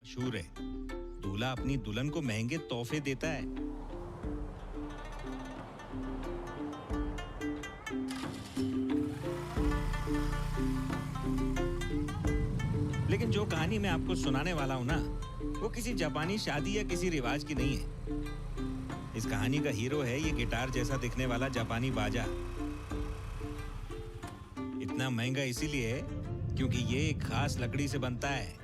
शूर है। दूल्हा अपनी दुल्हन को महंगे तोहफे देता है। लेकिन जो कहानी मैं आपको सुनाने वाला हूं ना, वो किसी जापानी शादी या किसी रिवाज की नहीं है। इस कहानी का हीरो है ये गिटार जैसा दिखने वाला जापानी बाजा। इतना महंगा इसीलिए है क्योंकि ये एक खास लकड़ी से बनता है।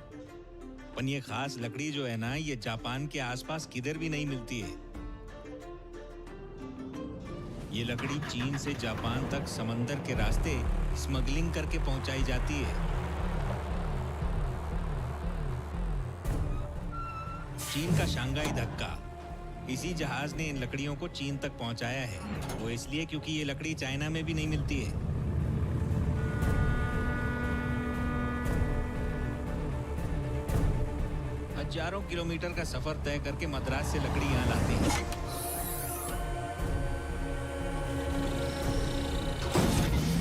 पर ये खास लकड़ी जो है ना, ये जापान के आसपास किधर भी नहीं मिलती है। ये लकड़ी चीन से जापान तक समंदर के रास्ते स्मगलिंग करके पहुंचाई जाती है। चीन का शंघाई धक्का, इसी जहाज ने इन लकड़ियों को चीन तक पहुंचाया है। वो इसलिए क्योंकि ये लकड़ी चाइना में भी नहीं मिलती है। हजारों किलोमीटर का सफर तय करके मद्रास से लकड़ी यहाँ लाते हैं।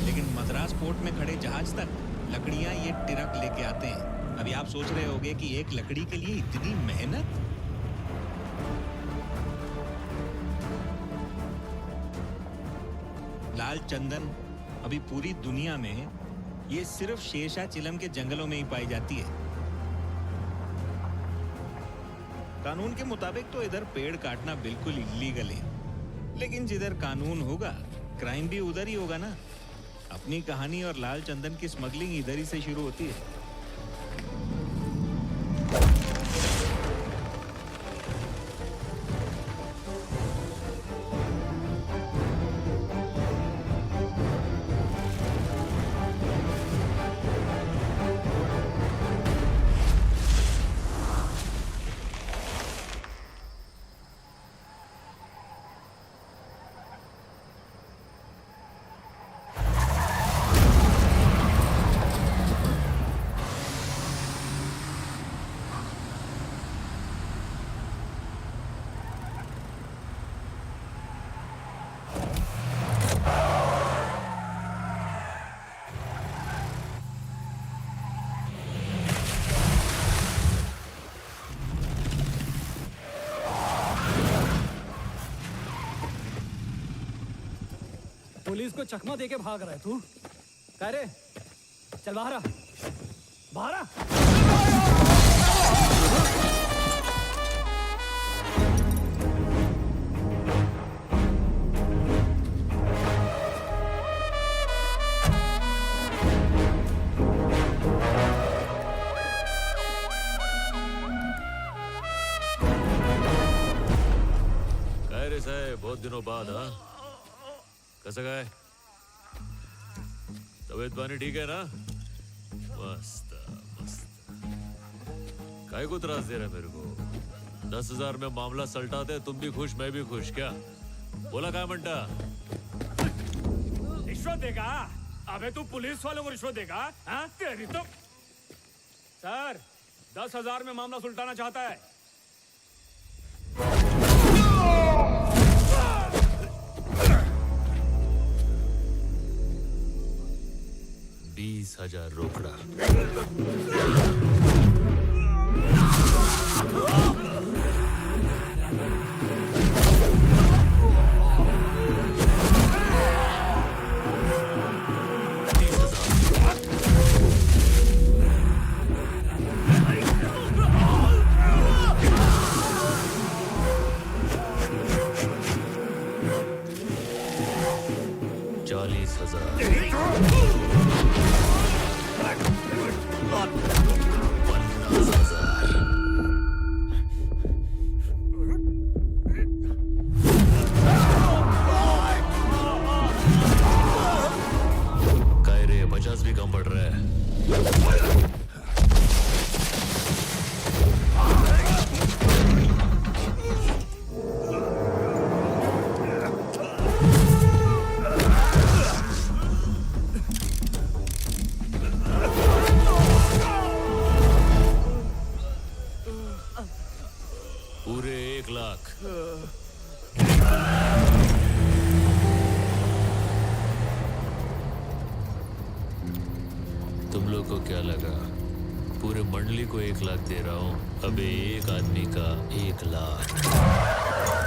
लेकिन मद्रास पोर्ट में खड़े जहाज तक लकड़ियां ये ट्रक लेके आते हैं। अभी आप सोच रहे होंगे कि एक लकड़ी के लिए इतनी मेहनत। लाल चंदन अभी पूरी दुनिया में ये सिर्फ शेषाचिलम के जंगलों में ही पाई जाती है। कानून के मुताबिक तो इधर पेड़ काटना बिल्कुल इलीगल है, लेकिन जिधर कानून होगा क्राइम भी उधर ही होगा ना। अपनी कहानी और लाल चंदन की स्मगलिंग इधर ही से शुरू होती है। पुलिस को चकमा देके भाग रहा है तू? कह रे चल बाहर आ, बाहर आ। कह रे साहब, बहुत दिनों बाद। हाँ, कैसा गए? तबीयत पानी ठीक है ना? मस्त मस्त। काय को त्रास दे रहा है मेरे को? 10,000 में मामला सलटाते, तुम भी खुश मैं भी खुश। क्या बोला? काय म्हणता? रिश्वत देगा? अबे तू पुलिस वालों को रिश्वत देगा? हाँ तेरी तो। सर 10,000 में मामला सुलटाना चाहता है। 20,000 रोकड़ा। पूरे 1 लाख। तुम लोग को क्या लगा पूरे मंडली को 1 लाख दे रहा हूँ। अबे एक आदमी का 1 लाख।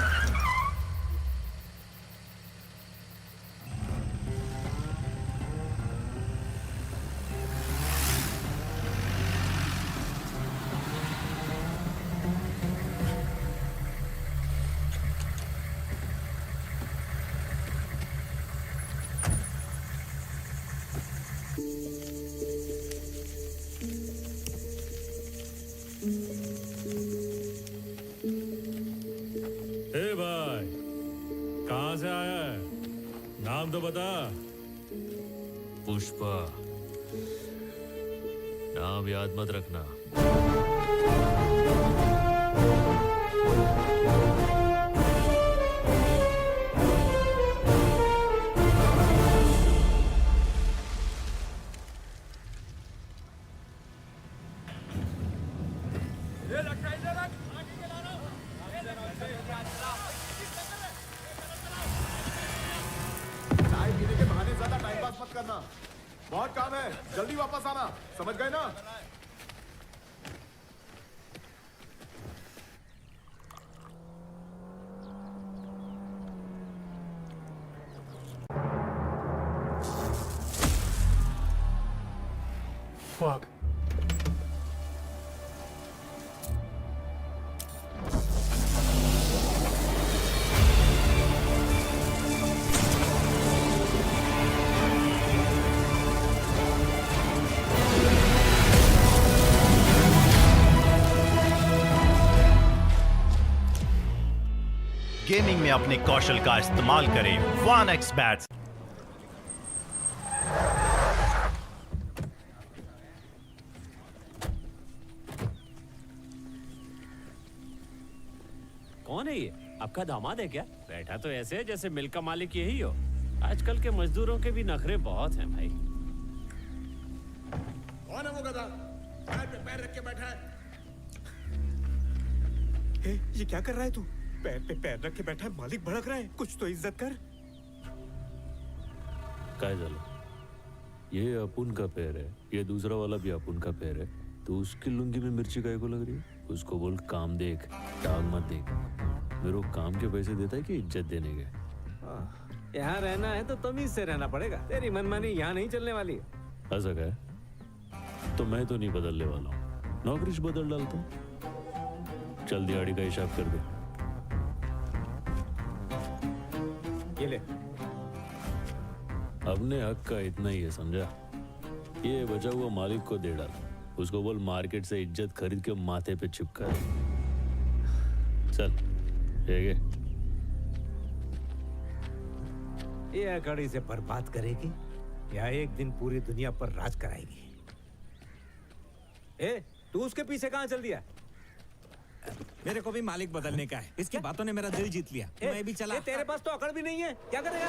ए भाई, कहाँ से आया है? नाम तो बता। पुष्पा, नाम याद मत रखना। चाय पीने के बहाने ज्यादा टाइम पास मत करना। बहुत काम है, जल्दी वापस आना। समझ गए ना? Fuck. गेमिंग में अपने कौशल का इस्तेमाल करें 1x बैट्स। कौन है ये? आपका दामाद है क्या? बैठा तो ऐसे है जैसे मिल का मालिक यही हो। आजकल के मजदूरों के भी नखरे बहुत हैं भाई। कौन है वो गधा? पैर पे पैर रख के बैठा है। ये क्या कर रहा है तू? पैर पे पैर रख के बैठा है, मालिक भड़क रहा है। कुछ तो इज्जत कर। काय झालं? ये अपुन का पैर है, ये दूसरा वाला भी अपुन का पैर है, तो उसकी लुंगी में मिर्ची काय को लग रही है? उसको बोल काम देख, टांग मत देख। मेरे को काम के पैसे देता है कि इज्जत देने के? यहाँ रहना है तो तमीज से रहना पड़ेगा। तेरी मनमानी यहाँ नहीं चलने वाली है। ऐसा क्या है? तो मैं तो नहीं बदलने वाला हूँ, नौकरी बदल डालता हूँ। चल दिहाड़ी का हिसाब कर दे। ये ले। अपने हक का इतना ही है, समझा? ये बचा हुआ मालिक को दे डाल। उसको बोल मार्केट से इज्जत खरीद के माथे पे चिपका दे। चल ठीक है। ये अकड़ी से बर्बाद करेगी या एक दिन पूरी दुनिया पर राज कराएगी। ए, तू उसके पीछे कहाँ चल दिया? मेरे को भी मालिक बदलने का है। इसकी बातों ने मेरा दिल जीत लिया। मैं भी चला। तेरे पास तो अकड़ भी नहीं है, क्या करेगा?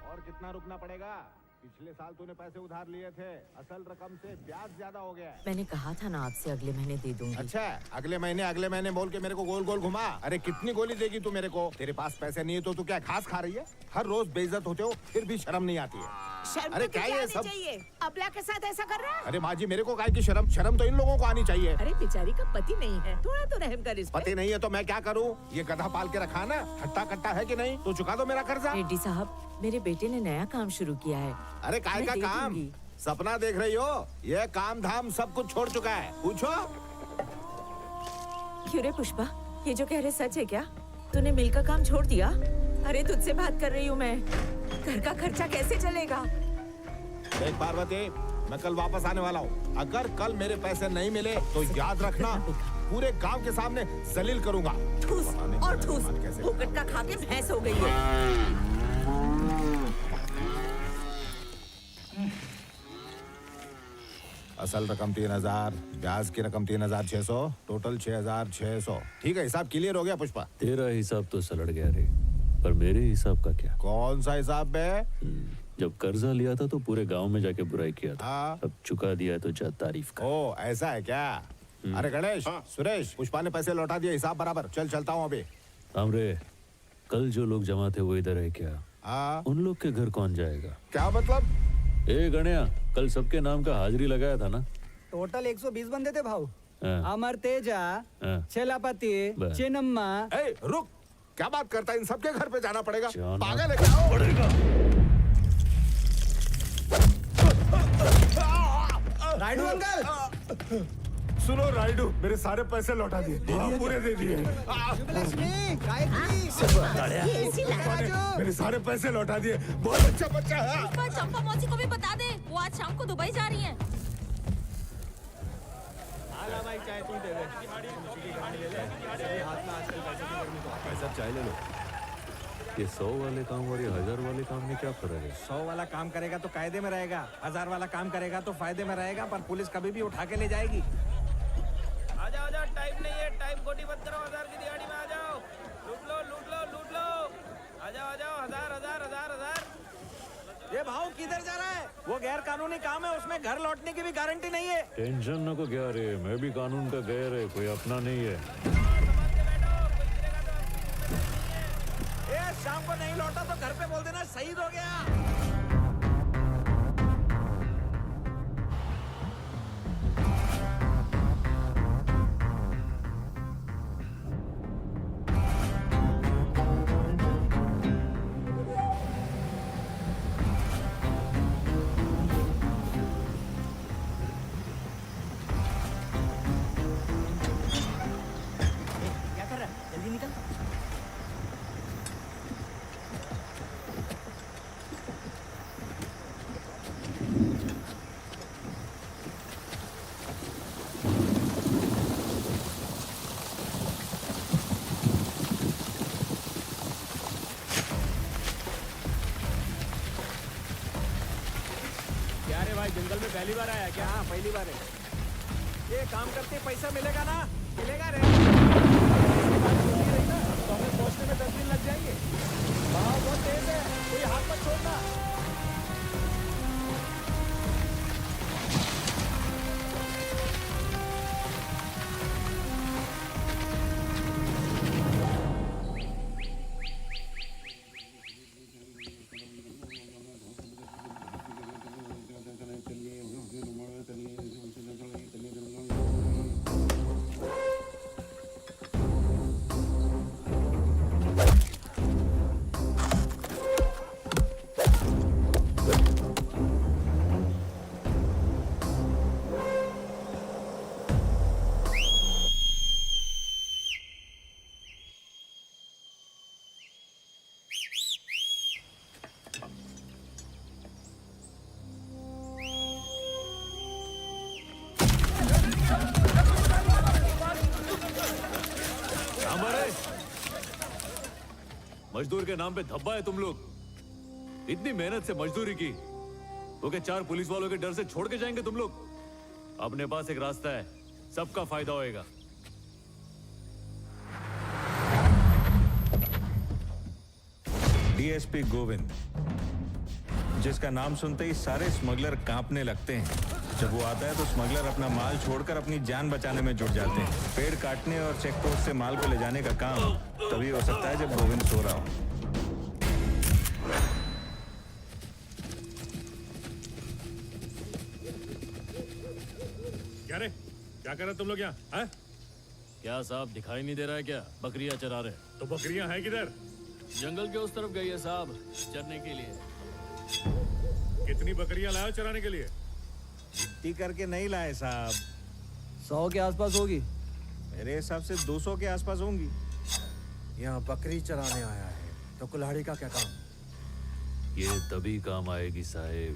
और कितना रुकना पड़ेगा? पिछले साल तूने पैसे उधार लिए थे, असल रकम से ब्याज ज्यादा हो गया है। मैंने कहा था ना आपसे अगले महीने दे दूंगी। अच्छा, अगले महीने बोल के मेरे को गोल गोल घुमा। अरे कितनी गोली देगी तू मेरे को? तेरे पास पैसे नहीं है तो तू क्या घास खा रही है? हर रोज बेइज्जत होते हो, फिर भी शर्म नहीं आती है। शर्म अरे तो क्या तुझे ये आनी सब? चाहिए। अबला के साथ ऐसा कर रहा है? अरे माँ जी, मेरे को काहे की शर्म? शर्म तो इन लोगों को आनी चाहिए। अरे बेचारी का पति नहीं है, थोड़ा तो रहम कर इस पे। पति नहीं है तो मैं क्या करूँ? ये गधा पाल के रखा ना, हट्टा कट्टा है कि नहीं? तो चुका दो मेरा कर्जा। रेड्डी साहब, मेरे बेटे ने नया काम शुरू किया है। अरे काय मैं का दे काम? दूंगी। सपना देख रही हो? ये काम धाम सब कुछ छोड़ चुका है। पूछो। क्यों रे पुष्पा, ये जो कह रहे सच है क्या? तूने मिल का काम छोड़ दिया? अरे तुझसे बात कर रही हूँ मैं। घर का खर्चा कैसे चलेगा? देख पार्वती, मैं कल वापस आने वाला हूँ। अगर कल मेरे पैसे नहीं मिले तो याद रखना, पूरे गांव के सामने जलील करूंगा। ठूस पता नहीं और मेरा ठूस, दिमाग कैसे- फोकट का खा के भैंस हो गई है। असल रकम 3000, ब्याज की रकम 3600, टोटल 6600। ठीक है, हिसाब क्लियर हो गया पुष्पा? तेरा हिसाब तो सलट गया रे, पर मेरे हिसाब का क्या? कौन सा हिसाब बे? जब कर्जा लिया था तो पूरे गांव में जाके बुराई किया था। हाँ। अब चुका दिया तो जा तारीफ का। ओ ऐसा है क्या? अरे गणेश, सुरेश, पुष्पा ने पैसे लौटा दिए, हिसाब बराबर। चल चलता हूँ अभी। हमरे कल जो लोग जमा थे वो इधर है क्या? हाँ उन लोग के घर कौन जाएगा? क्या मतलब? ए गणया, कल सबके नाम का हाजिरी लगाया था ना? टोटल 120 बंदे थे भाऊ। हाँ। अमर तेजा, हाँ। छेलापति, बस। चिन्नम्मा। ए रुक, क्या बात करता है? इन सबके घर पे जाना पड़ेगा? जाना पागल है क्या? पड़ेगा। राइडू अंकल। सुनो राइडू, मेरे सारे पैसे लौटा दिए। पूरे दे दिए। लक्ष्मी, गायत्री, राजू। मेरे सारे पैसे लौटा दिए। बहुत अच्छा बच्चा है। पर चंपा मौसी को भी बता दे, वो आज शाम को दुबई जा रही हैं। ये 100 वाले काम और ये 1000 वाले काम में क्या फर्क है? 100 वाला काम करेगा तो कायदे में रहेगा, 1000 वाला काम करेगा तो फायदे में रहेगा, पर पुलिस कभी भी उठा के ले जाएगी। आजा आजा, टाइम नहीं है, टाइम खोटी मत करो। 1000 की दिहाड़ी में आ जाओ। लूट लो लूट लो लूट लो। आ जाओ आ जाओ। 1000। ये भाव किधर जा रहा है? वो गैर कानूनी काम है, उसमें घर लौटने की भी गारंटी नहीं है। टेंशन न को क्या रे, मैं भी कानून का गैर है, कोई अपना नहीं है। ये शाम को नहीं लौटा तो घर पे बोल देना शहीद हो गया। क्या कर रहा है? जल्दी निकल। क्या रे भाई, जंगल में पहली बार आया क्या? हाँ पहली बार है। ये काम करते पैसा मिलेगा ना? मिलेगा रे। तो हमें पहुंचने में 10 दिन लग जाएंगे। भाव बहुत तेज है, कोई हाथ मत छोड़ना। मजदूर के नाम पे धब्बा है तुम लोग। इतनी मेहनत से मजदूरी की, तो क्या 4 पुलिस वालों के डर से छोड़ के जाएंगे तुम लोग? अपने पास एक रास्ता है, सबका फायदा होएगा। डीएसपी गोविंद, जिसका नाम सुनते ही सारे स्मगलर कांपने लगते हैं। जब वो आता है तो स्मगलर अपना माल छोड़कर अपनी जान बचाने में जुट जाते हैं। पेड़ काटने और चेक पोस्ट से माल को ले जाने का काम तभी हो सकता है जब गोविंद सो रहा हो। क्या रे, क्या कर रहे तुम लोग यहाँ? हैं? क्या साहब, दिखाई नहीं दे रहा है क्या? बकरियां चरा रहे। तो बकरियां हैं किधर? जंगल के उस तरफ गई है साहब, चरने के लिए। कितनी बकरियां लाए हो चराने के लिए? गिनती करके नहीं लाए साहब, 100 के आसपास होगी। मेरे हिसाब से 200 के आसपास होंगी। यहाँ बकरी चराने आया है तो कुल्हाड़ी का क्या काम? ये तभी काम आएगी साहेब,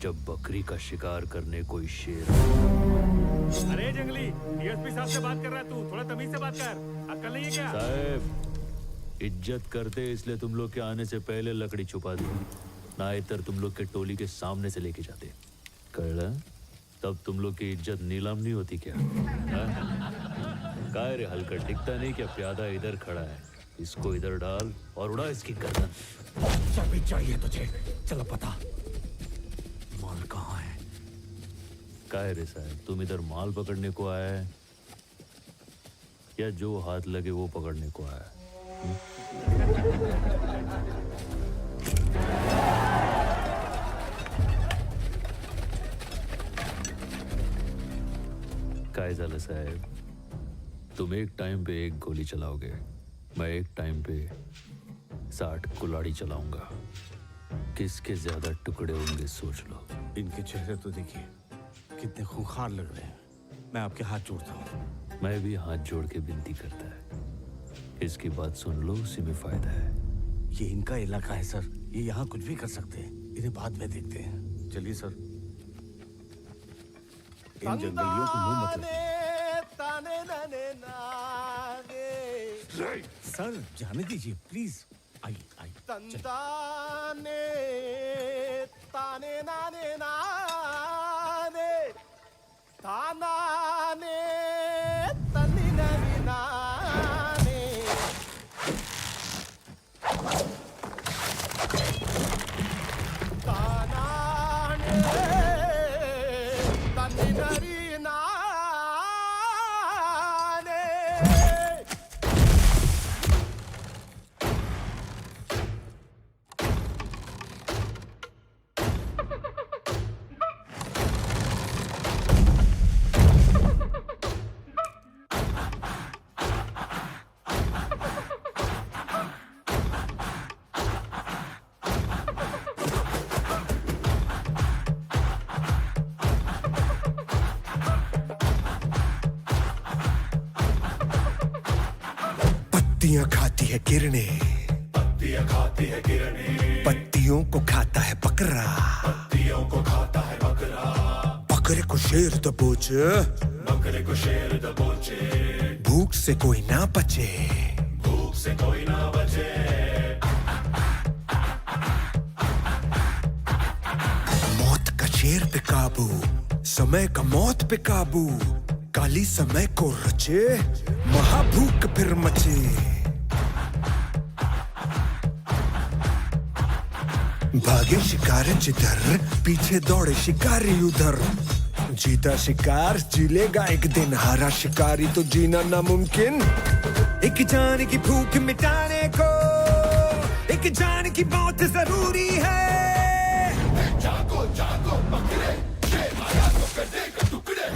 जब बकरी का शिकार करने कोई शेर। अरे जंगली, डीएसपी साहब से बात कर रहा है तू, थोड़ा तमीज से बात कर। अक्ल नहीं है क्या? साहेब, इज्जत करते इसलिए तुम लोग के आने से पहले लकड़ी छुपा दी, नाइतर तुम लोग के टोली के सामने से लेके जाते। कळला? तब तुम लोग की इज्जत नीलाम नहीं होती क्या? काय रे हलकट, दिखता नहीं क्या प्यादा इधर खड़ा है? इसको इधर डाल और उड़ा इसकी गर्दन। चाबी चाहिए तुझे? चलो पता, माल कहाँ है? काय रे साहब, तुम इधर माल पकड़ने को आया है? या जो हाथ लगे वो पकड़ने को आया? काय झालं साहेब? तुम एक टाइम पे एक गोली चलाओगे, मैं एक टाइम पे 60 कुल्हाड़ी चलाऊंगा। किसके ज्यादा टुकड़े होंगे सोच लो। इनके चेहरे तो देखिए कितने खूंखार लग रहे हैं। मैं आपके हाथ जोड़ता हूँ। मैं भी हाथ जोड़ के विनती करता है, इसकी बात सुन लो, उसी में फायदा है। ये इनका इलाका है सर, ये यहाँ कुछ भी कर सकते हैं। इन्हें बाद में देखते हैं। चलिए सर। इन जंगलियों को मुंह मत लगे। सर जाने दीजिए प्लीज। आइए आइए। तंदाने ताने नाने नाने तानाने तनी ननी नाने तानाने तनी ननी नाने। पत्तियां खाती है किरणें, पत्तियां खाती है किरणें। पत्तियों को खाता है बकरा, पत्तियों को खाता है बकरा। बकरे को शेर दबोचे, बकरे को शेर दबोचे। भूख से कोई ना बचे, भूख से कोई ना बचे। मौत का शेर पे काबू, समय का मौत पे काबू। काली समय को रचे, महाभूख फिर मचे। भागे शिकारी जिधर, पीछे दौड़े शिकारी उधर। जीता शिकार जी लेगा एक दिन, हारा शिकारी तो जीना नामुमकिन। एक जान की भूख मिटाने को एक जान की मौत जरूरी है। जागो जागो बकरे, शेर आया तो कर देगा टुकड़े।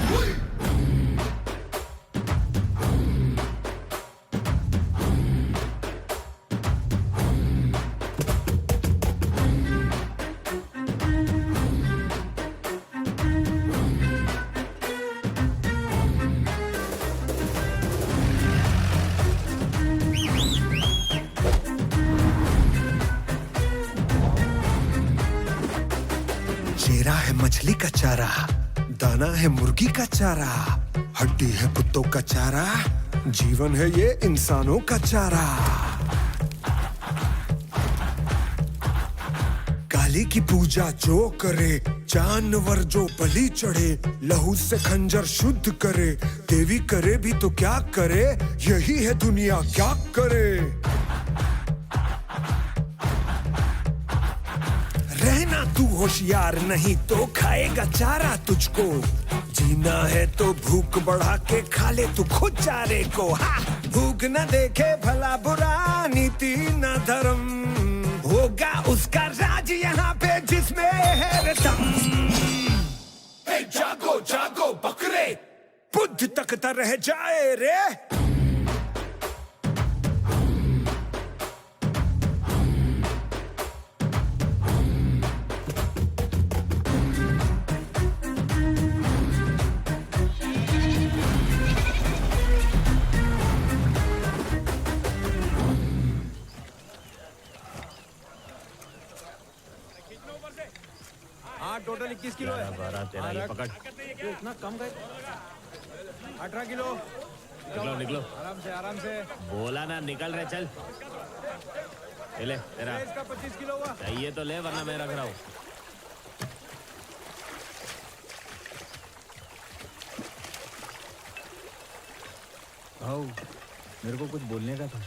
चेहरा है मछली का चारा, दाना है मुर्गी का चारा। हड्डी है कुत्तों का चारा, जीवन है ये इंसानों का चारा। काली की पूजा जो करे, जानवर जो बलि चढ़े। लहू से खंजर शुद्ध करे, देवी करे भी तो क्या करे। यही है दुनिया क्या करे। रहना तू होशियार, नहीं तो खाएगा चारा तुझको। जीना है तो भूख बढ़ा के खा ले तू खुद चारे को। भूख न देखे भला बुरा, नीति न धर्म। होगा उसका राज यहाँ पे जिसमें है रतम। जागो जागो बकरे, बुद्ध तकता रह जाए रे। टोटल 21 किलो है। 12 13 ये पकड़। ये इतना कम गए। 18 किलो। निकलो निकलो। आराम से। बोला ना निकल रहे, चल। ले तेरा। इसका 25 किलो हुआ। चाहिए तो ले, वरना मैं रख रहा हूँ। आओ, मेरे को कुछ बोलने का था।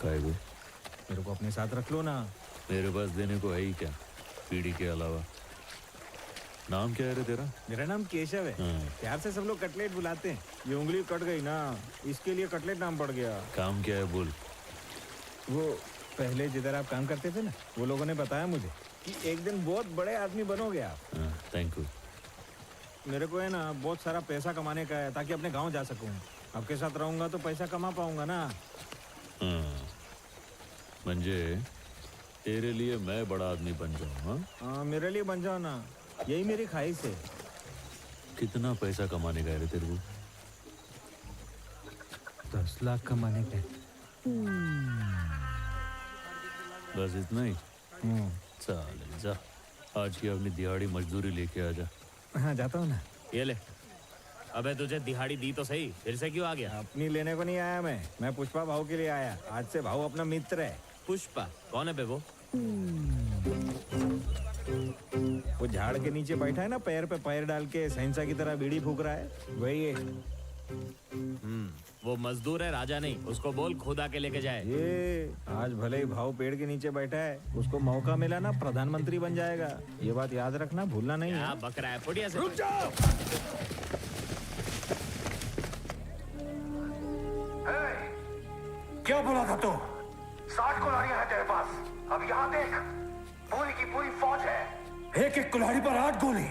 काय को? मेरे को अपने साथ रख लो ना। मेरे पास देने को है ही क्या, पीढ़ी के अलावा। नाम क्या है रे तेरा? मेरा नाम केशव है। प्यार से सब लोग कटलेट बुलाते हैं। ये उंगली कट गई ना, इसके लिए कटलेट नाम पड़ गया। काम क्या है बोल। वो पहले जिधर आप काम करते थे ना, वो लोगों ने बताया मुझे कि एक दिन बहुत बड़े आदमी बनोगे आप। Thank you. मेरे को है ना बहुत सारा पैसा कमाने का है, ताकि अपने गांव जा सकूं। आपके साथ रहूंगा तो पैसा कमा पाऊंगा ना। म्हणजे तेरे लिए मैं बड़ा आदमी बन जाऊँ? हाँ, मेरे लिए बन जाओ ना, यही मेरी ख्वाहिश है। कितना पैसा कमाने का है रे तेरे को? 10 लाख कमाने का। बस इतना ही? चल जा, आज की अपनी दिहाड़ी मजदूरी लेके आ जा। हाँ, जाता हूँ ना। ये ले। अबे तुझे दिहाड़ी दी तो सही, फिर से क्यों आ गया? अपनी लेने को नहीं आया मैं पुष्पा भाऊ के लिए आया। आज से भाऊ अपना मित्र है। पुष्पा कौन है बे वो? वो झाड़ के नीचे बैठा है ना, पैर पे पैर डाल के सहिंसा की तरह बीड़ी फूक रहा है, वही है। वो मजदूर है, राजा नहीं। उसको बोल खुद आके लेके जाए। ये आज भले ही भाव पेड़ के नीचे बैठा है, उसको मौका मिला ना प्रधानमंत्री बन जाएगा। ये बात याद रखना, भूलना नहीं है। बक रहा है पुड़िया से। रुक जाओ। क्या बोला था तू? 60 कुल्हाड़ियां हैं तेरे पास। अब यहाँ देख, पूरी की पूरी फौज है। एक एक कुल्हाड़ी पर 8 गोली।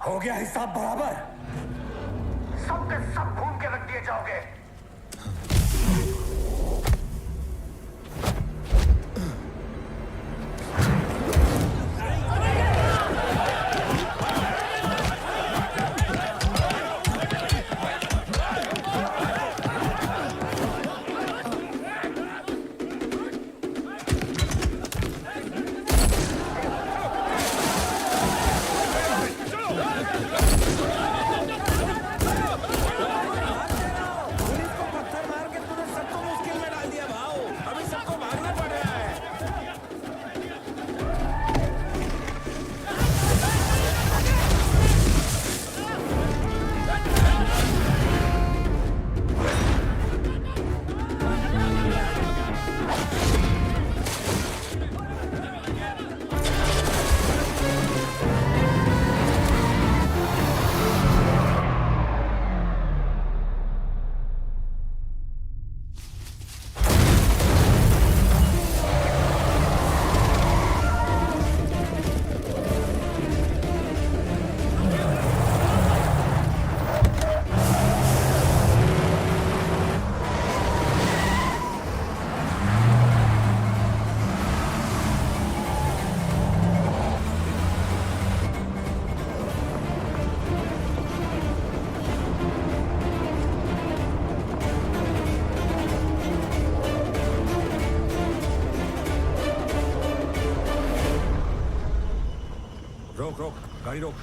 हो गया हिसाब बराबर। सब के सब भून के रख दिए जाओगे। रोक, गाड़ी रोक।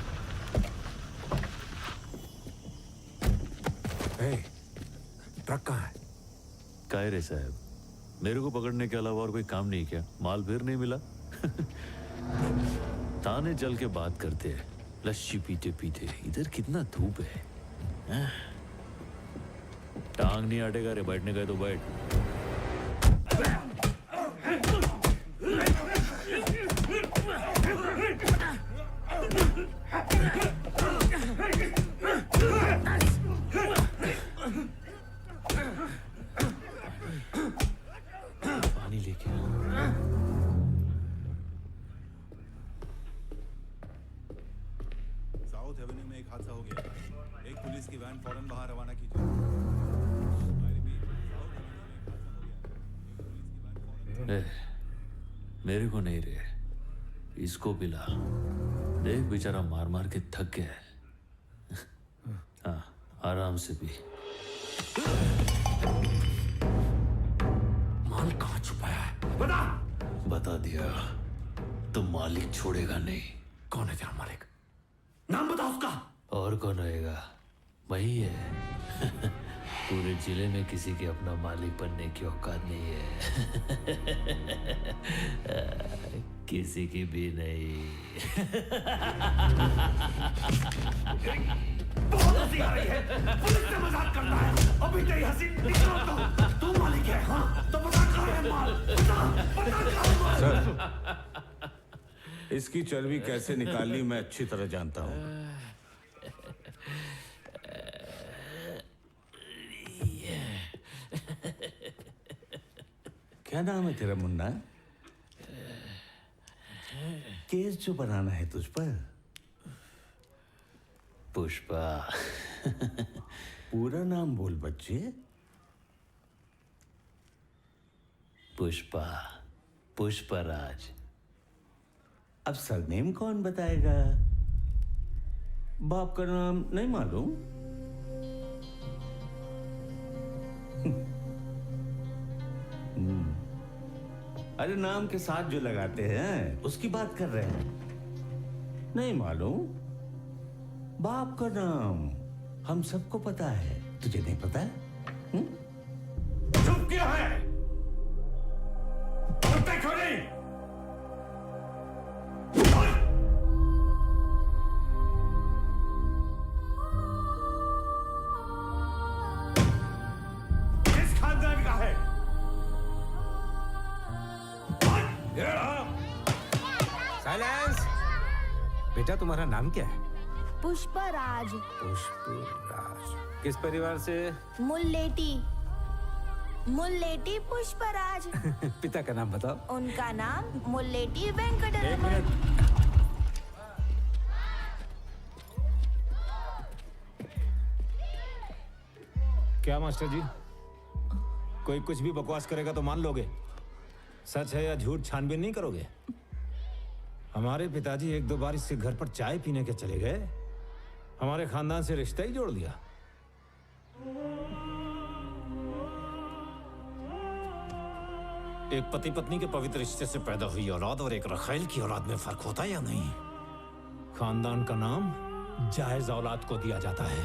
ट्रक कहाँ है? काय रे साहब, मेरे को पकड़ने के अलावा और कोई काम नहीं क्या? माल फिर नहीं मिला? ताने जल के बात करते हैं, लस्सी पीते पीते। इधर कितना धूप है। टांग नहीं अटेगा रे, बैठने का है तो बैठ। पानी लेके साउथ एवेन्यू में एक हादसा हो गया। एक पुलिस की वैन फौरन बाहर रवाना कीजिए। मेरे को नहीं रे, इसको पिला। देख बेचारा मार मार के थक गया है। हाँ, आराम से पी। माल कहाँ छुपाया है? बता। बता दिया तो मालिक छोड़ेगा नहीं। कौन है तेरा मालिक? नाम बता उसका। और कौन रहेगा? वही है। पूरे जिले में किसी के अपना मालिक बनने की औकात नहीं है। किसी की भी नहीं। बहुत हंसी आ रही है। पुलिस से मजाक करना है। अभी तेरी हंसी निकलो तो। तू मालिक है, हाँ? तो बता कहाँ है माल? बता कहाँ है माल? सर, इसकी चर्बी कैसे निकालनी मैं अच्छी तरह जानता हूँ। क्या नाम है तेरा मुन्ना? केस जो बनाना है तुझ पर? पुष्पा। पूरा नाम बोल बच्चे। पुष्पा, पुष्पराज। अब सरनेम कौन बताएगा? बाप का नाम नहीं मालूम? अरे नाम के साथ जो लगाते हैं उसकी बात कर रहे हैं। नहीं मालूम? बाप का नाम हम सबको पता है, तुझे नहीं पता? चुप क्यों है? बोलते क्यों नहीं? किस खानदान का है? साइलेंस। बेटा तुम्हारा नाम क्या है? पुष्पराज। पुष्पराज। किस परिवार से? मुल्लेटी। मुल्लेटी पुष्पराज। पिता का नाम बताओ। उनका नाम मुल्लेटी वेंकटरमण। एक मिनट। क्या मास्टर जी, कोई कुछ भी बकवास करेगा तो मान लोगे? सच है या झूठ छानबीन नहीं करोगे? हमारे पिताजी एक दो बार इसके घर पर चाय पीने के चले गए, हमारे खानदान से रिश्ता ही जोड़ दिया। एक पति पत्नी के पवित्र रिश्ते से पैदा हुई औलाद और एक रखैल की औलाद में फर्क होता है या नहीं? खानदान का नाम जायज औलाद को दिया जाता है,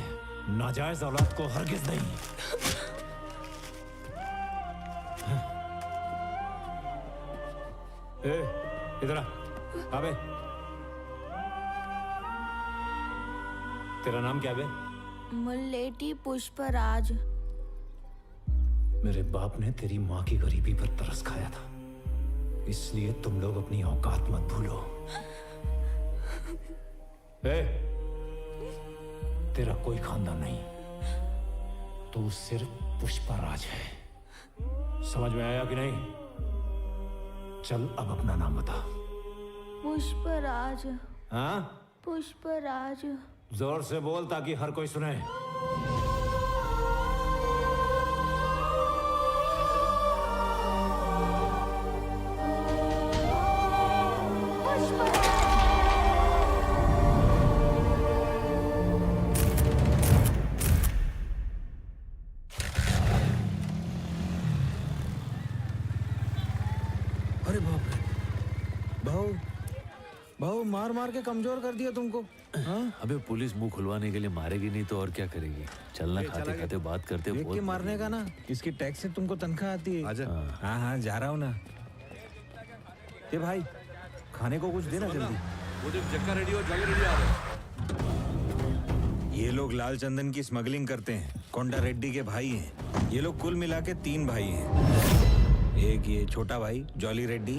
नाजायज औलाद को हरगिज नहीं। इधर आ। अबे तेरा नाम क्या बे? मुल्लेटी पुष्पराज। मेरे बाप ने तेरी माँ की गरीबी पर तरस खाया था, इसलिए तुम लोग अपनी औकात मत भूलो। तेरा कोई खानदान नहीं, तू सिर्फ पुष्पराज है। समझ में आया कि नहीं? चल अब अपना नाम बता। पुष्पराज। हाँ? पुष्पराज। जोर से बोल ताकि हर कोई सुने। अरे बाप रे, भाऊ भाऊ मार मार के कमजोर कर दिया तुमको। हाँ? अबे पुलिस मुंह खुलवाने के लिए मारेगी नहीं तो और क्या करेगी? चलना, खाते खाते बात करते देख के मारने का ना, इसकी टैक्स से तुमको तनख्वाह आती है। आजा। हाँ हाँ जा रहा हूँ ना। ये भाई खाने को कुछ देना जल्दी। वो जब जक्का रेडी हो, जल्दी रेडी आ रहे। ये लोग लाल चंदन की स्मगलिंग करते हैं, कोंडा रेड्डी के भाई हैं। ये लोग कुल मिला के 3 भाई हैं। एक ये छोटा भाई जॉली रेड्डी,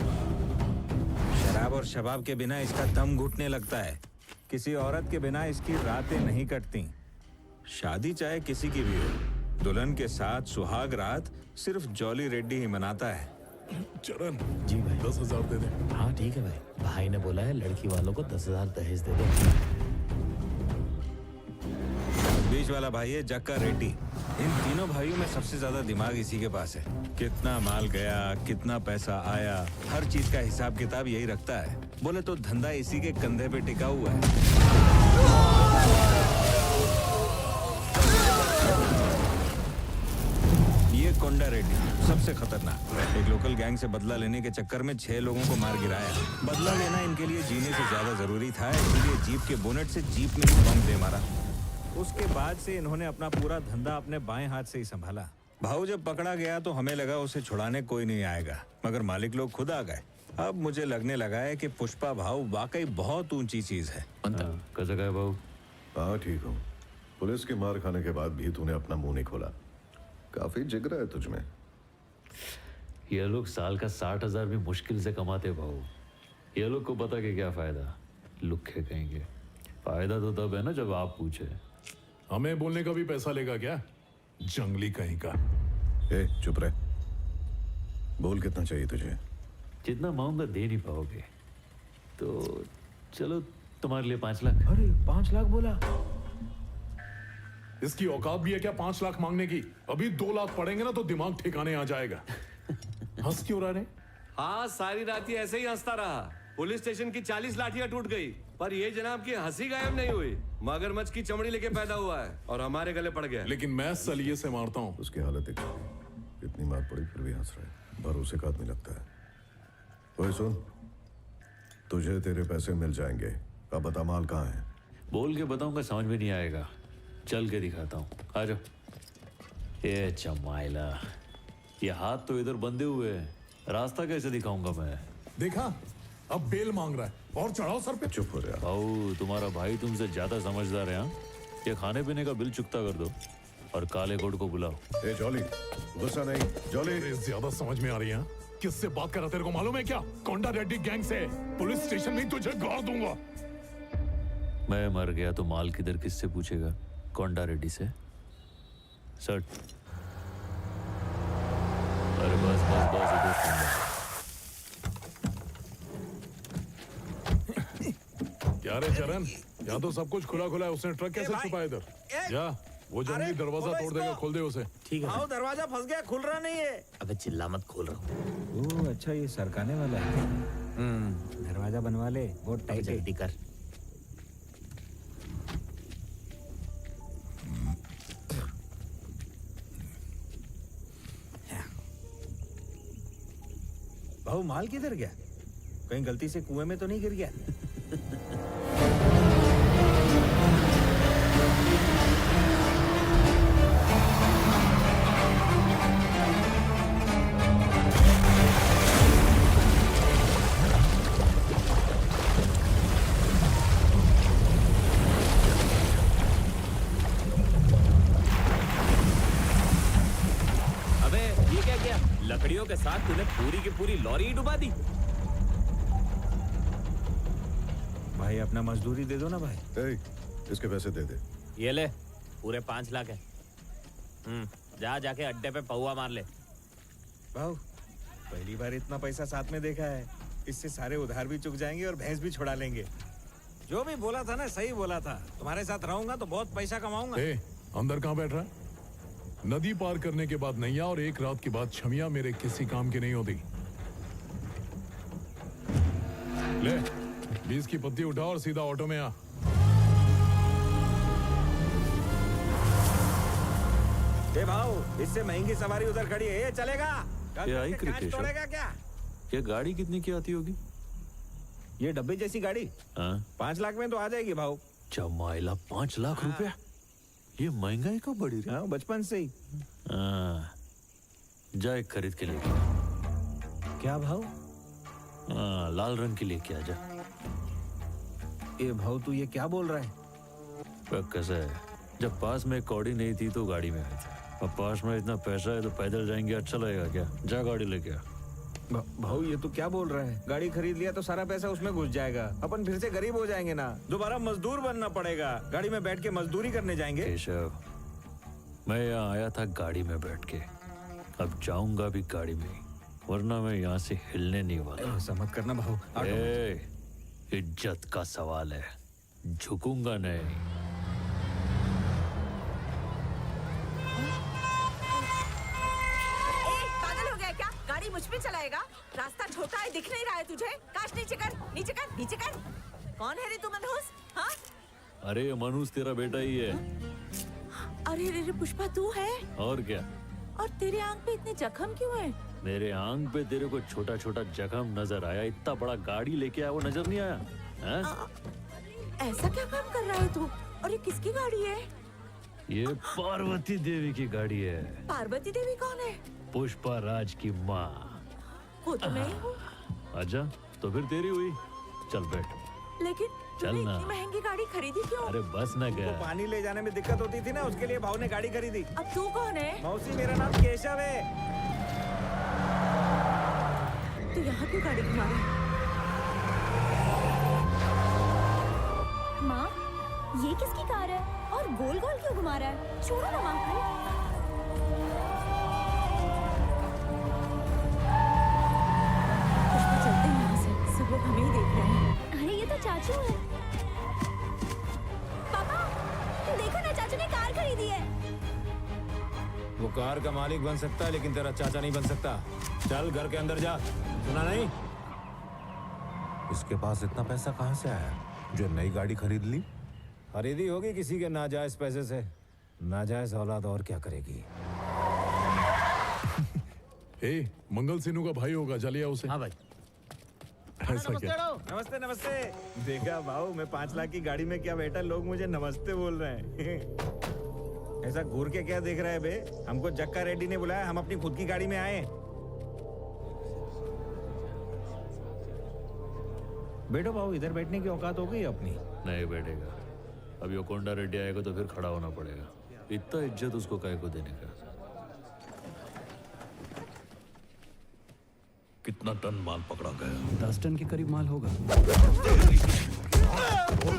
शराब और शबाब के बिना इसका दम घुटने लगता है। किसी औरत के बिना इसकी रातें नहीं कटती। शादी चाहे किसी की भी हो, दुल्हन के साथ सुहाग रात सिर्फ जॉली रेड्डी ही मनाता है। चरण जी भाई 10,000 दे दे। हाँ ठीक है भाई, भाई ने बोला है लड़की वालों को 10,000 दहेज दे दो। बीच वाला भाई है जक्का रेड्डी। इन तीनों भाइयों में सबसे ज्यादा दिमाग इसी के पास है। कितना माल गया, कितना पैसा आया, हर चीज का हिसाब किताब यही रखता है। बोले तो धंधा इसी के कंधे पे टिका हुआ है। ये कोंडा रेड्डी सबसे खतरनाक। एक लोकल गैंग से बदला लेने के चक्कर में 6 लोगों को मार गिराया। बदला लेना इनके लिए जीने से ज्यादा जरूरी था, इसलिए जीप के बोनेट से जीप में ही बम दे मारा। उसके बाद से इन्होंने अपना पूरा धंधा अपने बाएं हाथ से ही संभाला। भाऊ जब पकड़ा गया तो हमें लगा उसे छुड़ाने कोई नहीं आएगा, मगर मालिक लोग खुद आ गए। अब मुझे लगने लगा है कि पुष्पा भाऊ वाकई बहुत ऊंची चीज है। कैसा गया भाऊ? हाँ ठीक हूँ। पुलिस की मार खाने के बाद भी तूने अपना मुंह नहीं खोला। काफी जिगरा है तुझमें। ये लोग साल का 60,000 भी मुश्किल से कमाते भाऊ। ये लोग को पता कि क्या फायदा, लुक्खे कहेंगे। फायदा तो तब है ना जब आप पूछे। हमें बोलने का भी पैसा लेगा क्या, जंगली कहीं का। ए, चुप रहे। बोल कितना चाहिए तुझे? जितना मांगूंगा दे नहीं पाओगे, तो चलो तुम्हारे लिए 5 लाख। अरे 5 लाख बोला? इसकी औकात भी है क्या 5 लाख मांगने की? अभी 2 लाख पड़ेंगे ना तो दिमाग ठिकाने आ जाएगा। हंस क्यों रहा रे? हाँ, सारी रात ही ऐसे ही हंसता रहा। पुलिस स्टेशन की 40 लाठियां टूट गई, पर ये जनाब की हंसी गायब नहीं हुई। मगरमच्छ की चमड़ी लेके पैदा हुआ है और हमारे गले पड़ गया। लेकिन मैं सलिए से मारता हूँ। उसकी हालत देख, इतनी मार पड़ी फिर भी हंस रहा है। भरोसे का आदमी लगता है। ओए सुन, तुझे तेरे पैसे मिल जाएंगे। अब बता माल कहाँ है? बोल के बताऊंगा समझ में नहीं आएगा, चल के दिखाता हूँ। आ जाओ। ये चमाइला, ये हाथ तो इधर बंधे हुए हैं, रास्ता कैसे दिखाऊंगा मैं? देखा, अब बेल मांग रहा है और चढ़ाओ सर पे। चुप हो रहा। भाऊ, तुम्हारा भाई तुमसे ज्यादा समझदार है। हाँ, ये खाने पीने का बिल चुकता कर दो और काले कोट को बुलाओ। ए जॉली, गुस्सा नहीं। जॉली, ज्यादा समझ में आ रही है। किससे बात कर रहा तेरे को मालूम है क्या? कोंडा रेड्डी गैंग से। पुलिस स्टेशन में तुझे गाड़ दूंगा। मैं मर गया तो माल किधर किससे पूछेगा? कोंडा रेड्डी से। सट। अरे बस बस बस, इधर क्या रे चरण, यहाँ तो सब कुछ खुला खुला है। उसने ट्रक कैसे छुपा इधर? जा, वो जंगली दरवाजा तोड़ देगा, खोल दे उसे। ठीक है। आओ, दरवाजा फंस गया, खुल रहा नहीं है। अबे चिल्ला मत, खोल रहा हूँ। ओह अच्छा, ये सरकाने वाला है। दरवाजा बनवा ले, बहुत टाइट है। जल्दी कर। भाऊ, माल किधर गया? कहीं गलती से कुएं में तो नहीं गिर गया? अबे ये क्या किया? लकड़ियों के साथ तूने पूरी की पूरी लॉरी ही डुबा दी। भाई अपना मजदूरी दे दो ना भाई। ए, इसके पैसे दे दे। ये ले, पूरे 5 लाख है। जा जाके अड्डे पे पौवा मार ले। भाऊ, पहली बार इतना पैसा साथ में देखा है। इससे सारे उधार भी चुक जाएंगे और भैंस भी छुड़ा लेंगे। जो भी बोला था ना, सही बोला था। तुम्हारे साथ रहूंगा तो बहुत पैसा कमाऊंगा। ए, अंदर कहाँ बैठ रहा है? नदी पार करने के बाद नैया और एक रात के बाद छमिया मेरे किसी काम की नहीं होती। ले, 20 की पत्ती उठा और सीधा ऑटो में आ। ए भाऊ, इससे महंगी सवारी उधर खड़ी है, ये चलेगा? ये आई क्रिकेट तोड़ेगा क्या? ये गाड़ी कितनी की आती होगी? ये डब्बे जैसी गाड़ी 5 लाख में तो आ जाएगी भाऊ। चमाइला, 5 लाख रुपया? ये महंगाई कब बढ़ी रही? हाँ, बचपन से ही। जा एक खरीद के लेके। क्या भाव? लाल रंग की लेके आ जा। ए भाव, तू ये क्या बोल रहा है? कैसा है, जब पास में कौड़ी नहीं थी तो गाड़ी में आई थी, अब पास में इतना पैसा है तो पैदल जाएंगे, अच्छा लगेगा क्या? जा गाड़ी लेके आ। भाऊ, ये तू क्या बोल रहा है? गाड़ी खरीद लिया तो सारा पैसा उसमें घुस जाएगा। अपन फिर से गरीब हो जाएंगे ना, दोबारा मजदूर बनना पड़ेगा। गाड़ी में बैठ के मजदूरी करने जाएंगे। केशव, मैं यहाँ आया था गाड़ी में बैठ के, अब जाऊंगा भी गाड़ी में, वरना मैं यहाँ से हिलने नहीं वाला। ऐसा मत करना भाऊ। इज्जत का सवाल है, झुकूंगा नहीं। गाड़ी मुझ पे चलाएगा? रास्ता छोटा है, दिख नहीं रहा है तुझे? काश नीचे कर, नीचे कर, नीचे कर। कौन है रे तू, मनहूस? हाँ? अरे मनहूस तेरा बेटा ही है। अरे रे पुष्पा, तू है? और क्या? और तेरे आंख पे इतने जख्म क्यों है? मेरे आंख पे तेरे को छोटा छोटा जख्म नजर आया, इतना बड़ा गाड़ी लेके आया वो नजर नहीं आया? ऐसा क्या काम कर रहा है तू? और ये किसकी गाड़ी है? ये पार्वती देवी की गाड़ी है। पार्वती देवी कौन है? पुष्पा राज की माँ। वो तो मैं हूँ। अच्छा, तो फिर तेरी हुई। चल बैठ। लेकिन चल ना। इतनी महंगी गाड़ी खरीदी क्यों? अरे बस ना गया। तो पानी ले जाने में दिक्कत होती थी ना, उसके लिए भाव ने गाड़ी खरीदी। अब तू कौन है? मौसी, मेरा नाम केशव है। तू यहाँ क्यों गाड़ी घुमा रहा है? ये किसकी कार है और गोल गोल क्यों घुमा रहा है? छोड़ो ना माँ को। पुष्पा चलते हैं यहाँ से, सब लोग हमें ही देख रहे हैं। अरे ये तो चाचू है। पापा देखो ना, चाचू ने कार खरीदी है। वो कार का मालिक बन सकता है लेकिन तेरा चाचा नहीं बन सकता। चल घर के अंदर जा, सुना नहीं? इसके पास इतना पैसा कहाँ से आया जो नई गाड़ी खरीद ली? खरीदी होगी किसी के नाजायज पैसे से। नाजायज औलाद और क्या करेगी? ए, मंगल सिन्नू का भाई होगा, जलिया उसे। हाँ भाई। ऐसा क्या? नमस्ते नमस्ते। देखा भाऊ, मैं 5 लाख की गाड़ी में क्या बैठा, लोग मुझे नमस्ते बोल रहे हैं। ऐसा घूर के क्या देख रहा है बे? हमको जक्का रेड्डी ने बुलाया, हम अपनी खुद की गाड़ी में आए। बैठो भाऊ, इधर बैठने की औकात हो गई अपनी। नहीं बैठेगा। अब यो कोंडा रेड्डी आएगा तो फिर खड़ा होना पड़ेगा। इतना इज्जत उसको काहे को देने का? कितना टन माल पकड़ा गया? 10 टन के करीब माल होगा।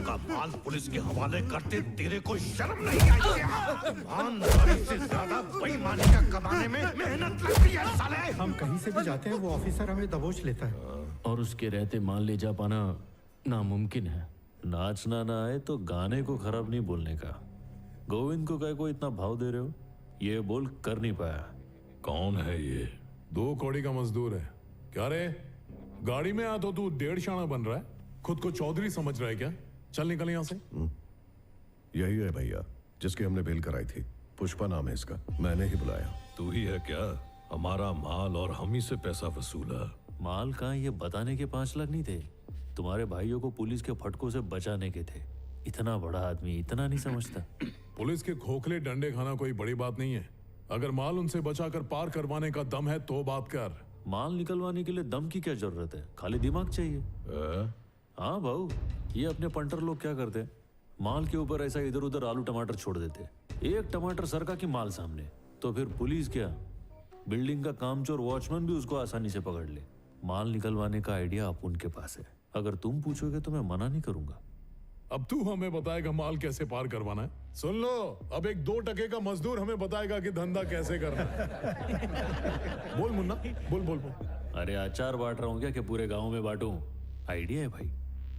का माल पुलिस के हवाले करते तेरे को शर्म नहीं आई क्या? ईमानदारी से ज्यादा बेईमानी का कमाने में मेहनत लगती है साले। हम कहीं से भी जाते हैं वो ऑफिसर हमें दबोच लेता है। और उसके रहते माल ले जा पाना नामुमकिन है। नाचना ना आए तो गाने को खराब नहीं बोलने का। गोविंद को काय को इतना भाव दे रहे हो? ये बोल कर नहीं पाया। कौन है ये? 2 कौड़ी का मजदूर है। क्या रे, गाड़ी में आ तो तू 1.5 शाना बन रहा है? खुद को चौधरी समझ रहा है क्या? चल निकल यहाँ से। यही है भैया जिसकी हमने बेल कराई थी। पुष्पा नाम है इसका, मैंने ही बुलाया। तू ही है क्या? हमारा माल और हम ही से पैसा वसूला। माल कहाँ, ये बताने के 5 लाख नहीं थे। तुम्हारे भाइयों को पुलिस के फटकों से बचाने के थे। इतना बड़ा आदमी इतना नहीं समझता। पुलिस के खोखले डंडे खाना कोई बड़ी बात नहीं है। अगर माल उनसे बचाकर पार करवाने का दम है तो बात कर। माल निकलवाने के लिए दम की क्या जरूरत है? खाली दिमाग चाहिए। हाँ भाऊ, ये अपने पंटर लोग क्या करते, माल के ऊपर ऐसा इधर उधर आलू टमाटर छोड़ देते। एक टमाटर सरका की माल सामने, तो फिर पुलिस क्या, बिल्डिंग का कामचोर वॉचमैन भी उसको आसानी से पकड़ ले। माल निकलवाने का आइडिया अब उनके पास है। अगर तुम पूछोगे तो मैं मना नहीं करूंगा। अब तू हमें बताएगा माल कैसे पार करवाना है? सुन लो, अब एक 2 टके का मजदूर हमें बताएगा कि धंधा कैसे करना है। बोल मुन्ना, बोल बोल बोल। अरे अचार बांट रहा हूँ क्या कि पूरे गांव में बांटूं? आइडिया है भाई,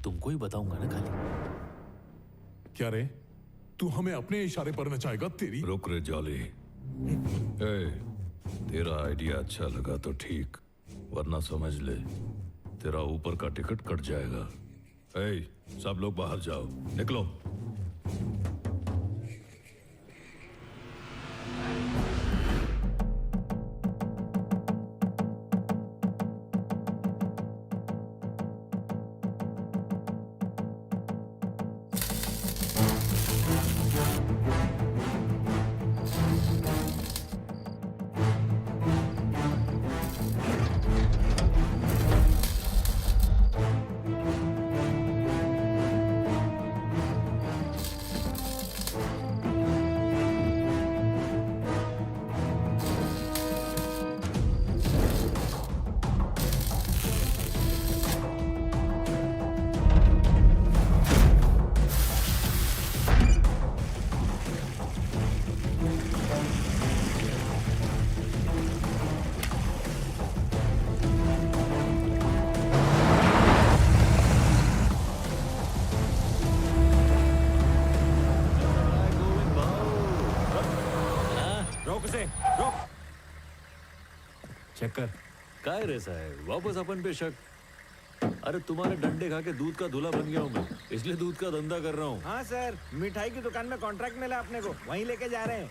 तुमको ही बताऊंगा ना खाली। क्या रे, तू हमें अपने इशारे पर नचाएगा? तेरी रुक रे जॉली। तेरा आइडिया अच्छा लगा तो ठीक, वरना समझ ले तेरा ऊपर का टिकट कट जाएगा। सब लोग बाहर जाओ, निकलो। चक्कर काय रे साहब, वापस अपन पे शक। अरे तुम्हारे डंडे खा के दूध का धुला बन गया हूँ मैं, इसलिए दूध का धंधा कर रहा हूँ। हाँ सर, मिठाई की दुकान में कॉन्ट्रैक्ट मिला अपने को, वहीं लेके जा रहे हैं।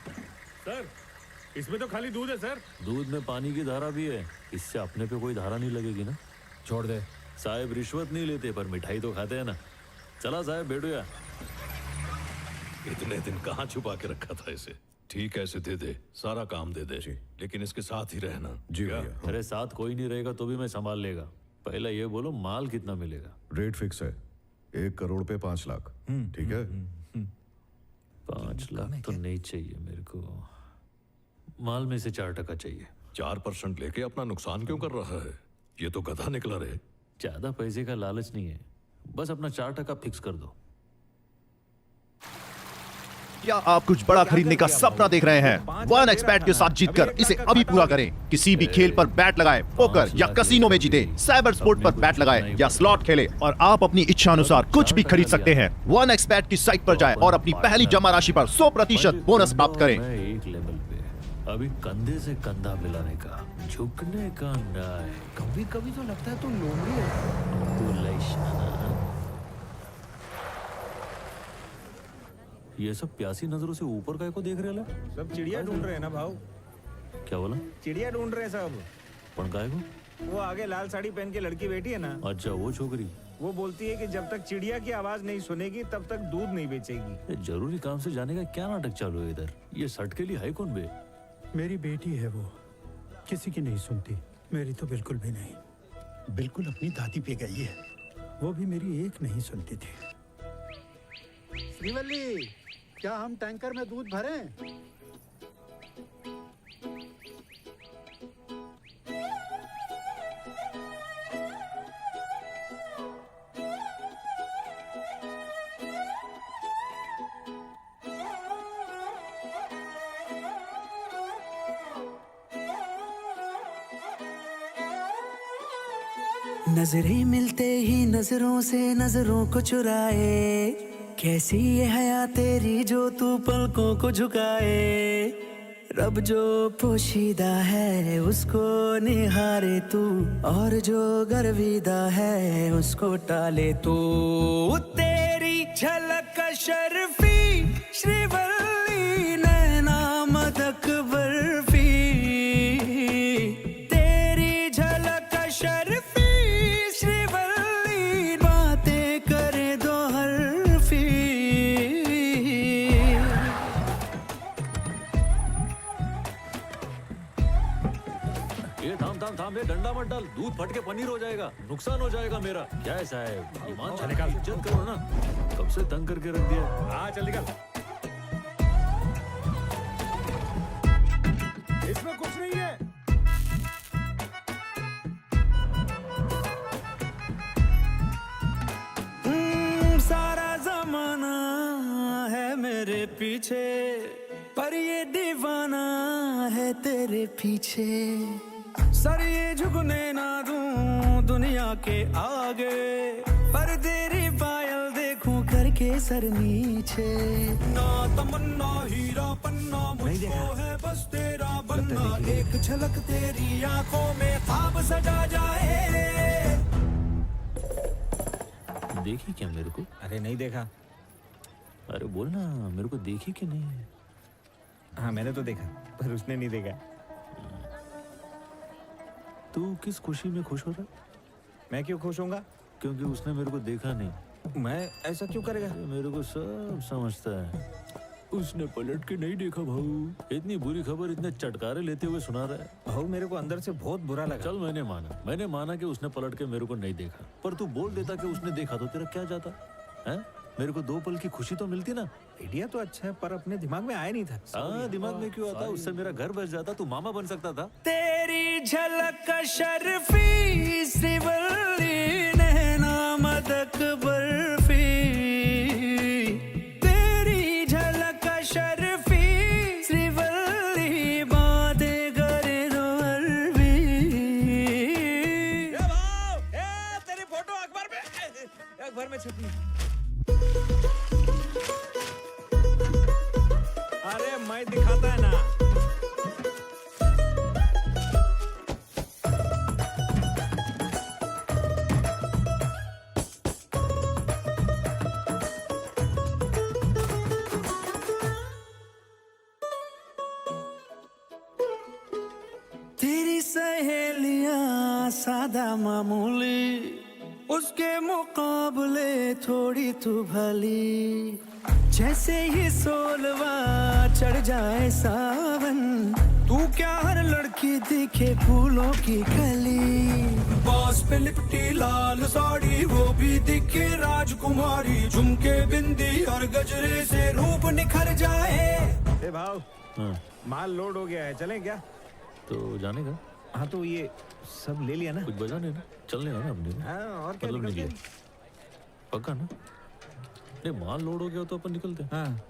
सर, इसमें तो खाली दूध है सर। दूध में पानी की धारा भी है, इससे अपने पे कोई धारा नहीं लगेगी ना। छोड़ दे साहब, रिश्वत नहीं लेते पर मिठाई तो खाते हैं ना। चला साहब, बैठो। इतने दिन कहाँ छुपा के रखा था इसे? ठीक है, इसे दे दे, सारा काम दे दे, लेकिन इसके साथ ही रहना। जी क्या? भैया। अरे साथ कोई नहीं रहेगा तो भी मैं संभाल लेगा। पहला ये बोलो माल कितना मिलेगा? रेट फिक्स है, 1 करोड़ पे 5 लाख। ठीक है? 5 लाख तो नहीं चाहिए मेरे को, माल में से 4% चाहिए। 4% लेके अपना नुकसान क्यों कर रहा है? ये तो गधा निकला रे। ज्यादा पैसे का लालच नहीं है, बस अपना 4% फिक्स कर दो। क्या आप कुछ बड़ा खरीदने का सपना देख रहे हैं? वन एक्सबेट के साथ जीतकर इसे अभी पूरा करें। किसी भी खेल पर बैट लगाएं, पोकर या कसिनो में जीते, साइबर स्पोर्ट पर बैट लगाएं या स्लॉट खेलें और आप अपनी इच्छा अनुसार कुछ भी खरीद सकते हैं। वन एक्सबेट की साइट पर जाएं और अपनी पहली जमा राशि पर 100% बोनस प्राप्त करें। एक लेवल पे अभी कंधे से कंधा मिलाने का, झुकने का नहीं। कभी कभी तो लगता है तू लोमड़ी है। तू लैशाना। ये सब प्यासी नजरों से ऊपर का को देख रहे ला? सब चिड़िया ढूंढ रहे हैं ना भाव। क्या बोला? चिड़िया ढूंढ रहे हैं सब। पण काय को? वो आगे लाल साड़ी पहन के लड़की बैठी है ना। अच्छा, वो छोकरी। वो बोलती है कि जब तक चिड़िया की आवाज नहीं सुनेगी तब तक दूध नहीं बेचेगी। ये जरूरी काम से जाने का क्या नाटक चालू है इधर? ये सट के लिए है कौन बे? मेरी बेटी है वो, किसी की नहीं सुनती। मेरी तो बिल्कुल भी नहीं। बिल्कुल अपनी दादी पे गई है। वो भी मेरी एक नहीं सुनती थी। श्रीवल्ली, क्या हम टैंकर में दूध भरें? नजरें मिलते ही नजरों से नजरों को चुराए, कैसी ये हया तेरी जो तू पलकों को झुकाए। रब जो पोशीदा है उसको निहारे तू, और जो गर्विदा है उसको टाले तू। तेरी झलक शर्फी श्रीवल्ली, नैना मदक बर्फी। तेरी झलक शर्फी श्रीवल्ली, बातें करे दो हरफी। ये थाम ये डंडा मत डाल, दूध फट के पनीर हो जाएगा, नुकसान हो जाएगा मेरा। क्या है साहब, ईमान से इज्जत करो ना। कब से तंग करके रख दिया। हाँ चल निकल। इसमें कुछ नहीं है। सारा जमाना है मेरे पीछे, पर ये दीवाना है तेरे पीछे। सर ये झुकने ना दूं दुनिया के आगे, पर तेरी पायल देखूं करके सर नीचे। ना तमन्ना हीरा पन्ना, मुझको है बस तेरा बनना। एक झलक तेरी आंखों में ख्वाब सजा जाए। देखी क्या मेरे को? अरे नहीं देखा। अरे बोल ना, मेरे को देखी कि नहीं? हाँ मैंने तो देखा, पर उसने नहीं देखा। तू किस खुशी में खुश हो रहा? मैं क्यों खुश होऊंगा? क्योंकि उसने मेरे को देखा नहीं। मैं ऐसा क्यों करेगा? मेरे को सब समझता है। उसने पलट के नहीं देखा भाऊ। इतनी बुरी खबर इतने चटकारे लेते हुए सुना रहा है। भाऊ मेरे को अंदर से बहुत बुरा लगा। चल मैंने माना कि उसने पलट के मेरे को नहीं देखा, पर तू बोल देता कि उसने देखा तो तेरा क्या जाता है? मेरे को 2 पल की खुशी तो मिलती ना। आइडिया तो अच्छा है, पर अपने दिमाग में आया नहीं था। हाँ, दिमाग में क्यों आता? उससे मेरा घर बस जाता, तू मामा बन सकता था। तेरी झलक शर्फी श्रीवल्ली, नैना मदक बर्फी। तेरी झलक शर्फी श्रीवल्ली, बातें करे दो हरवी। तेरी फोटो अखबार में छपी। अरे मैं दिखाता है ना। तेरी सहेलियां सादा मामूली, उसके मुकाबले थोड़ी तू भली। जैसे ही 16वां चढ़ जाए सावन, तू क्या हर लड़की दिखे फूलों की कली। बास पे लिपटी लाल साड़ी, वो भी दिखे राजकुमारी। झुमके बिंदी और गजरे से रूप निखर जाए। ए भाव, माल लोड हो गया है, चलें क्या? तो जाने का? हाँ तो ये सब ले लिया ना? कुछ बजाने ना, चलने का ना हमने। हाँ और क्या मतलब निकले पक्का ना? नहीं, माल लोड हो गया तो अपन निकलते हैं। हाँ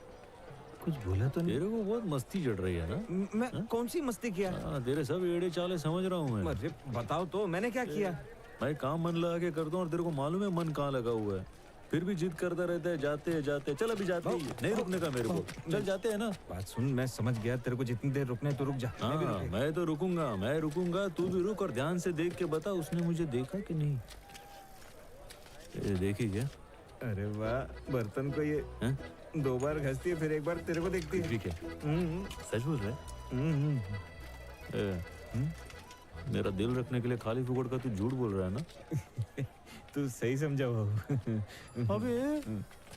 कुछ बोला तो नहीं? तेरे को बहुत मस्ती चढ़ रही है ना? मैं कौन सी मस्ती किया? तेरे सब एड़े चाले समझ रहा हूँ मैं। अरे बताओ तो, मैंने क्या किया? मैं काम मन लगा के करता हूँ और तेरे को मालूम है मन कहाँ लगा हुआ है, फिर भी जिद करता रहता है। जाते चल अभी जाते ही, नहीं रुकने का मेरे को। चल जाते हैं ना। बात सुन, मैं समझ गया, तेरे को जितनी देर रुकने तो रुक जा। हाँ मैं तो रुकूंगा, मैं रुकूंगा, तू भी रुक और ध्यान से देख के बता उसने मुझे देखा कि नहीं। ये देखी क्या? अरे वाह, बर्तन को ये 2 बार घसती है, फिर 1 बार तेरे को देखती है। ठीक है, सच बोल रहे? मेरा दिल रखने के लिए खाली फुकड़ का तू झूठ बोल रहा है ना? तू सही समझा बाबू। अबे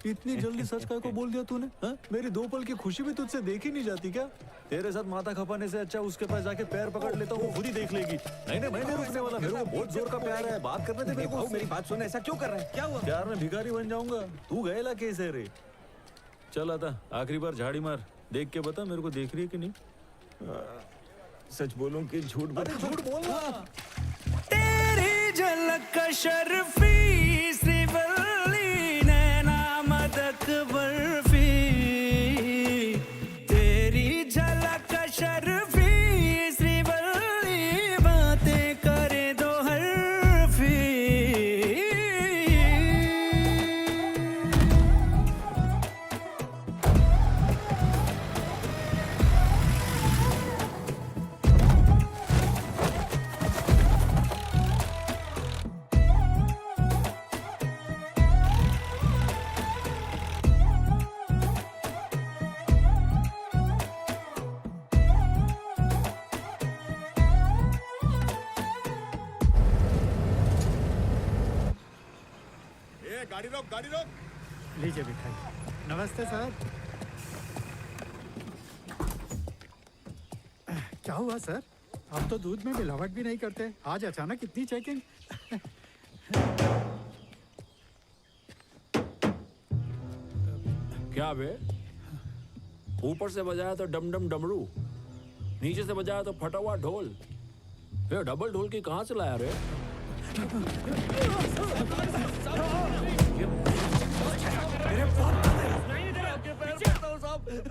इतनी जल्दी सच का को बोल दिया तूने? मेरी 2 पल की खुशी भी तुझसे देखी नहीं जाती क्या? तेरे साथ माथा खपाने से अच्छा उसके पास जाके पैर पकड़ लेता हूँ, वो खुद ही देख लेगी। नहीं मैं नहीं रुकने वाला, मेरे को बहुत जोर का प्यार है, बात करने दे मेरे को। मेरी बात सुन, ऐसा क्यों कर रहा है? क्या हुआ? प्यार में भिखारी बन जाऊंगा? तू गएला कैसे रे? चल आता आखिरी बार झाड़ी मार, देख के बता मेरे को देख रही है कि नहीं। सच बोलूं कि झूठ बोलना? तेरी झलक शर्फी श्रीवल्ली नैना मदक बर्फी, तेरी झलक शर्फी श्रीवल्ली बातें करे दो हरफी। गाड़ी रोक। लीजिए मिठाई। नमस्ते सर। क्या हुआ सर? आप तो दूध में मिलावट भी नहीं करते, आज अचानक इतनी चेकिंग? क्या बे? ऊपर से बजाया तो डम डम डमरू, नीचे से बजाया तो फटा हुआ ढोल। ये डबल ढोल की कहाँ से लाया रे?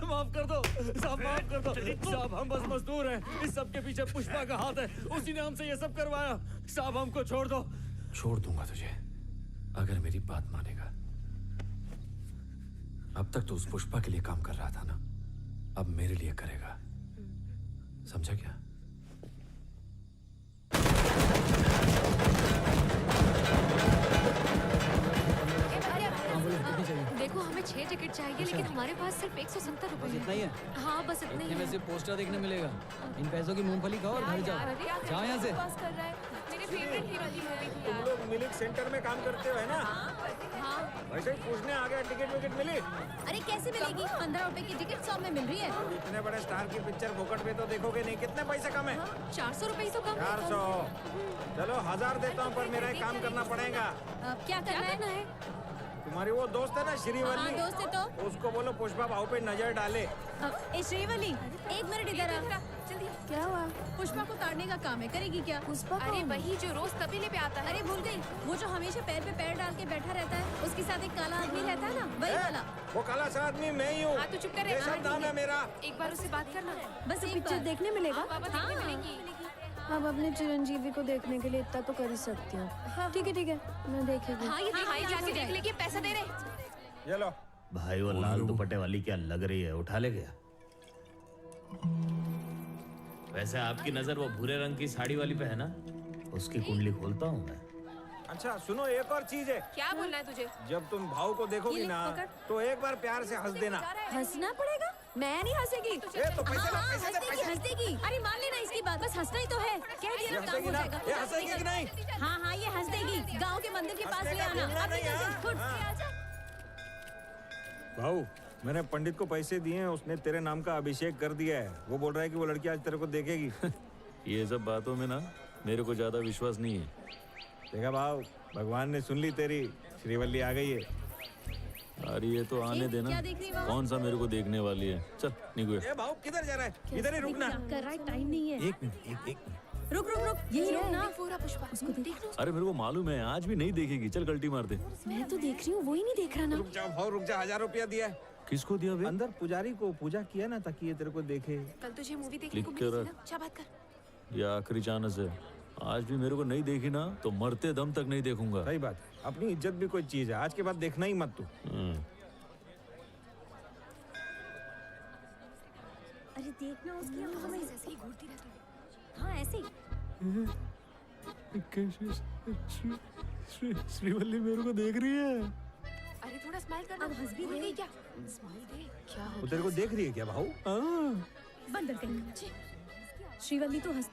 माफ कर दो साहब, माफ कर दो साहब, हम बस मजदूर हैं, इस सब के पीछे पुष्पा का हाथ है, उसी ने हमसे ये सब करवाया। साहब हमको छोड़ दो। छोड़ दूंगा तुझे अगर मेरी बात मानेगा। अब तक तो उस पुष्पा के लिए काम कर रहा था ना, अब मेरे लिए करेगा, समझा क्या? देखो हमें 6 टिकट चाहिए, लेकिन हमारे पास सिर्फ 170 रुपए इतना ही है? हाँ बस इतना ही में से पोस्टर देखने मिलेगा। इन पैसों की मूंगफली खाओ और घर जाओ। जाओ यहाँ से। मेरे फेवरेट हीरो की मूवी थी तुम लोग मिल्क सेंटर में काम करते हो है ना? हाँ। वैसे ही पूछने आ गया, टिकट विकेट मिली? अरे कैसे मिलेगी? 15 रुपए की टिकट 100 में मिल रही है। इतने बड़े स्टार की पिक्चर फोकट में तो देखोगे नहीं, कितने पैसे कम है? 400 रुपए ही तो कम। 400। चलो 1000 देता हूँ, पर मेरा एक काम करना पड़ेगा। क्या करना है? तुम्हारी वो दोस्त है ना श्रीवल्ली? हाँ, दोस्त है तो? उसको बोलो पुष्पा भाव पे नजर डाले। ए श्रीवल्ली, 1 मिनट इधर आ। क्या हुआ? पुष्पा को ताड़ने का काम है, करेगी क्या? पुष्पा? अरे वही जो रोज तबेले पे आता है। अरे भूल गई, वो जो हमेशा पैर पे पैर डाल के बैठा रहता है, उसके साथ एक काला आदमी रहता है ना, वही वाला। वो काला सा आदमी मैं ही हूँ। तू चुप कर। ये सब नाम है मेरा। एक बार उससे बात करना। बस पिक्चर देखने मिलेगा? देखने मिलेगी। अब अपने चिरंजीवी को देखने के लिए इतना तो कर ही सकती हूँ। ठीक है, मैं देखेगी। हाँ, ये जाके देख ले कि पैसा दे रहे। ये लो। भाई वो लाल दुपट्टे वाली क्या लग रही है, उठा ले गया? वैसे आपकी नजर वो भूरे रंग की साड़ी वाली पे है ना? उसकी कुंडली खोलता हूँ मैं। अच्छा सुनो, एक और चीज है। क्या बोलना है तुझे? जब तुम भाव को देखोगी ना, तो एक बार प्यार से हंस देना। हंसना पड़ेगा? मैं नहीं हंसेगी। तो पैसे ला, पैसे दे, पैसे। हंस देगी। अरे मान लेना इसकी बात, बस हंसना ही तो है। कह दिया ना, काम हो जाएगा। ये हंसेगी कि नहीं? हाँ ये हंस देगी। गाँव के मंदिर के पास ले आना। भाऊ, मैंने पंडित को पैसे दिए हैं, उसने तेरे नाम का अभिषेक कर दिया है। वो बोल रहा है कि वो लड़की आज तेरे को देखेगी। ये सब बातों में ना मेरे को ज्यादा विश्वास नहीं है। देखा भाव, भगवान ने सुन ली तेरी, श्रीवल्ली आ गई है। अरे ये तो आने देना, कौन सा मेरे को देखने वाली है। चल निकल। ए भाव, किधर जा रहा है? इधर ही रुकना। कर रहा है, टाइम नहीं है। एक मिनट। रुक यही रुक ना। पूरा पुष्पा उसको देख। अरे मेरे को मालूम है आज भी नहीं देखेगी, चल गलती मार दे। मैं तो देख रही हूँ, वो ही नहीं देख रहा ना। रुक जाओ भाव, रुक जा। 1000 रुपया दिया है। किसको दिया बे? अंदर पुजारी को पूजा किया ना ताकि ये तेरे को देखे। कल तुझे मूवी देखने लिख को के मिली थी रख। ना? अच्छा बात कर। ये आखिरी चांस है। आज भी मेरे को नहीं देखी ना तो मरते दम तक नहीं देखूंगा। सही बात है, अपनी इज्जत भी कोई चीज है, आज के बाद देखना ही मत तू। अरे देखना उसकी हमें ऐसे ही घूरती रहती है। हाँ ऐसे ही। श्रीवल्ली मेरे को देख रही है। अरे थोड़ा स्माइल करना। अब हंस भी रही क्या? स्माइल दे। क्या हो वो तेरे को देख रही है क्या भाऊ? बंदर कहीं। श्रीवल्ली तो हंस